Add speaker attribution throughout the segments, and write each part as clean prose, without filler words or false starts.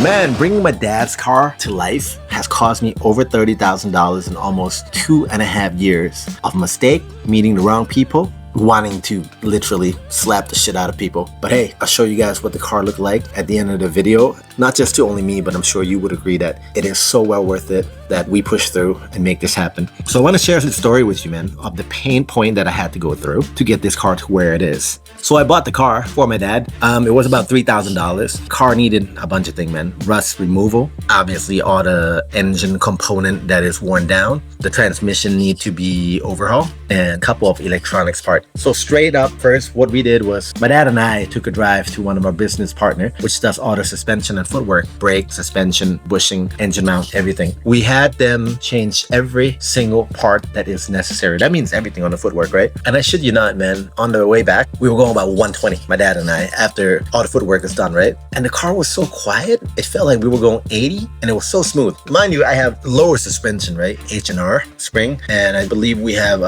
Speaker 1: Man, bringing my dad's car to life has cost me over $30,000 in almost 2.5 years of mistake, meeting the wrong people, wanting to literally slap the shit out of people. But hey, I'll show you guys what the car looked like at the end of the video. Not just to only me, but I'm sure you would agree that it is so well worth it that we push through and make this happen. So I want to share the story with you, man, of the pain point that I had to go through to get this car to where it is. So I bought the car for my dad. It was about $3,000. Car needed a bunch of things, man. Rust removal, obviously all the engine component that is worn down. The transmission need to be overhauled and a couple of electronics parts. So straight up first, what we did was my dad and I took a drive to one of our business partner, which does all the suspension and footwork, brake, suspension, bushing, engine mount, everything. We had them change every single part that is necessary. That means everything on the footwork, right? And I shit you not, man, on the way back, we were going about 120, my dad and I, after all the footwork is done, right? And the car was so quiet, it felt like we were going 80 and it was so smooth. Mind you, I have lower suspension, right? H&R spring, and I believe we have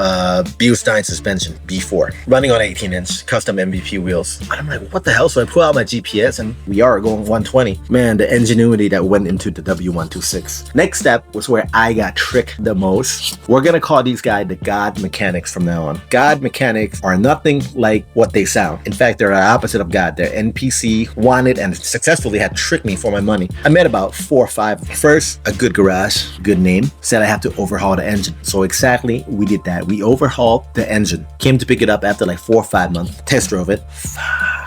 Speaker 1: Bilstein suspension, B4, running on 18-inch custom MVP wheels. And I'm like, what the hell? So I pull out my GPS and we are going 120. Man, the ingenuity that went into the W126. Next step was where I got tricked the most. We're gonna call these guys the God mechanics from now on. God mechanics are nothing like what they sound. In fact, they're the opposite of God. They're NPC, wanted, and successfully had tricked me for my money. I met about 4 or 5. First, a good garage, good name, said I have to overhaul the engine. So exactly, we did that. We overhauled the engine. Came to pick it up after like 4 or 5 months. Test drove it.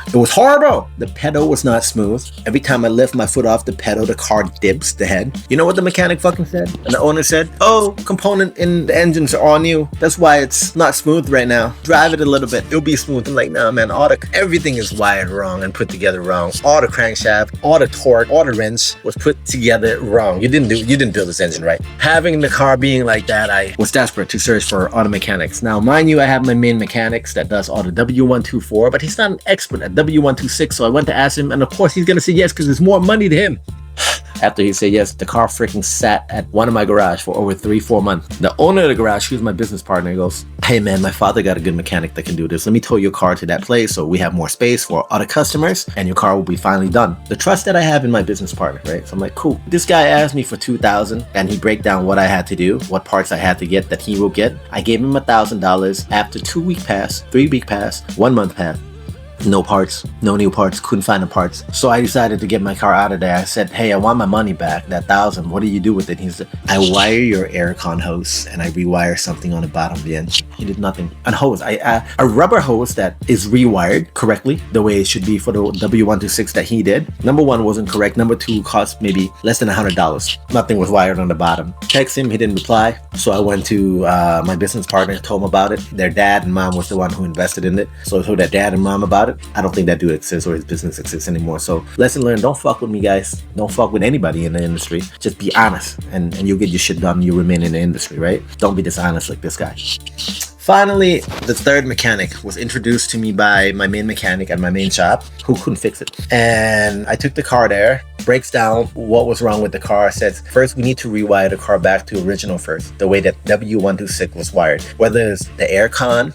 Speaker 1: It was horrible. The pedal was not smooth. Every time I lift my foot off the pedal, the car dips the head. You know what the mechanic fucking said? And the owner said, oh, component in the engines are all new. That's why it's not smooth right now. Drive it a little bit. It'll be smooth. I'm like, nah, man, everything is wired wrong and put together wrong. All the crankshaft, all the torque, all the wrench was put together wrong. You didn't build this engine right. Having the car being like that, I was desperate to search for auto mechanics. Now, mind you, I have my main mechanics that does all the W124, but he's not an expert at W126, so I went to ask him, and of course he's gonna say yes because there's more money to him. After he said yes, the car freaking sat at one of my garage for over 3-4 months. The owner of the garage, who's my business partner, goes, hey man, my father got a good mechanic that can do this. Let me tow your car to that place so we have more space for other customers and your car will be finally done. The trust that I have in my business partner, right? So I'm like, cool. This guy asked me for $2,000 and he break down what I had to do, what parts I had to get that he will get. I gave him $1,000 after 2 week pass, 3 week pass, 1 month pass. No parts, no new parts, couldn't find the parts. So I decided to get my car out of there. I said, hey, I want my money back, that $1,000. What do you do with it? He said, I wire your aircon hose and I rewire something on the bottom of the engine. He did nothing. A hose, a rubber hose that is rewired correctly, the way it should be for the W126 that he did. Number 1 wasn't correct. Number 2 cost maybe less than $100. Nothing was wired on the bottom. Text him, he didn't reply. So I went to my business partner, told him about it. Their dad and mom was the one who invested in it. So I told their dad and mom about it. I don't think that dude exists or his business exists anymore. So lesson learned, don't fuck with me, guys. Don't fuck with anybody in the industry. Just be honest and you'll get your shit done. You remain in the industry, right? Don't be dishonest like this guy. Finally, the third mechanic was introduced to me by my main mechanic at my main shop who couldn't fix it. And I took the car there, breaks down what was wrong with the car, says, first we need to rewire the car back to original first, the way that W126 was wired. Whether it's the aircon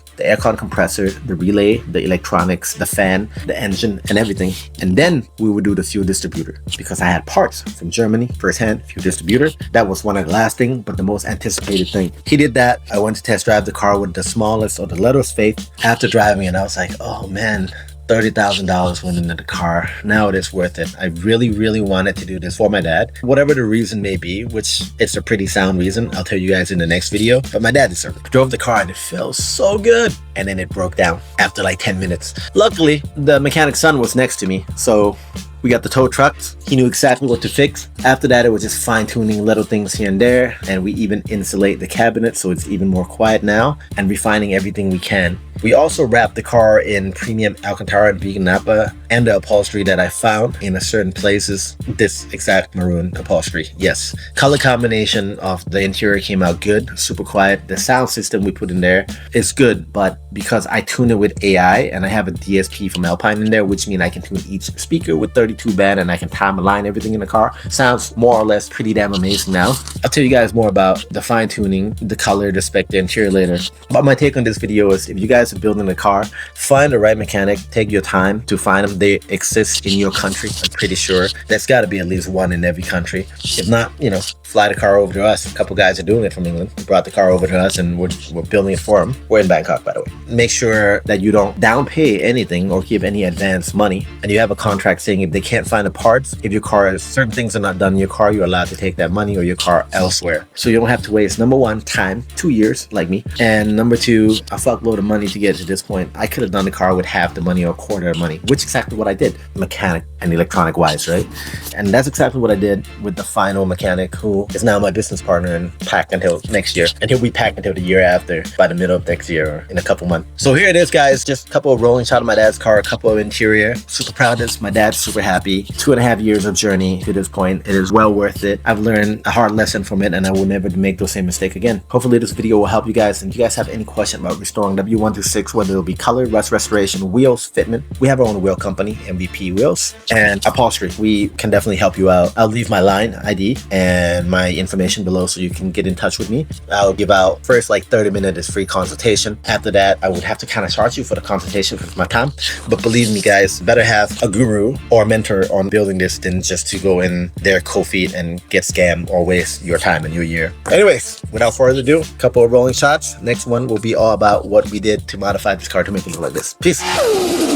Speaker 1: compressor, the relay, the electronics, the fan, the engine, and everything. And then we would do the fuel distributor because I had parts from Germany, firsthand, fuel distributor. That was one of the last thing, but the most anticipated thing. He did that. I went to test drive the car with the smallest or the littlest faith. After driving it, I was like, oh man, $30,000 went into the car. Now it is worth it. I really wanted to do this for my dad. Whatever the reason may be, which it's a pretty sound reason. I'll tell you guys in the next video. But my dad deserved it. Drove the car and it felt so good. And then it broke down after like 10 minutes. Luckily, the mechanic's son was next to me. So we got the tow trucks. He knew exactly what to fix. After that, it was just fine-tuning little things here and there. And we even insulate the cabinet so it's even more quiet now and refining everything we can. We also wrapped the car in premium Alcantara and vegan Napa and the upholstery that I found in a certain places. This exact maroon upholstery. Yes. Color combination of the interior came out good, super quiet. The sound system we put in there is good, but because I tune it with AI and I have a DSP from Alpine in there, which means I can tune each speaker with 32 band and I can time align everything in the car. Sounds more or less pretty damn amazing now. I'll tell you guys more about the fine tuning, the color, the spec, the interior later. But my take on this video is if you guys are building a car, find the right mechanic, take your time to find them. they exist in your country. I'm pretty sure there's got to be at least one in every country. If not, you know, fly the car over to us. A couple guys are doing it from England. We brought the car over to us and we're building it for them. We're in Bangkok, by the way. Make sure that you don't down pay anything or give any advance money, and you have a contract saying if they can't find the parts, if your car, certain things are not done in your car, you're allowed to take that money or your car elsewhere. So you don't have to waste, number one, time, 2 years like me, and number two, a fuckload of money to get to this point. I could have done the car with half the money or a quarter of money, which is exactly what I did, mechanic and electronic wise, right? And that's exactly what I did with the final mechanic, who is now my business partner and packed until next year, and he'll be packed until the year after, by the middle of next year or in a couple months. So here it is, guys, just a couple of rolling shots of my dad's car, a couple of interior. Super proud of this. My dad's super happy. 2.5 years of journey to this point. It is well worth it. I've learned a hard lesson from it, and I will never make those same mistake again. Hopefully this video will help you guys, and if you guys have any question about restoring W1 through 6, whether it'll be color, rust restoration, wheels, fitment, we have our own wheel company, MVP Wheels, and upholstery. We can definitely help you out. I'll leave my line ID and my information below so you can get in touch with me. I'll give out first like 30 minutes free consultation. After that, I would have to kind of charge you for the consultation for my time. But believe me, guys, better have a guru or a mentor on building this than just to go in their cold feet and get scammed or waste your time and your year. Anyways, without further ado, a couple of rolling shots. Next one will be all about what we did to modify this car to make it look like this. Peace.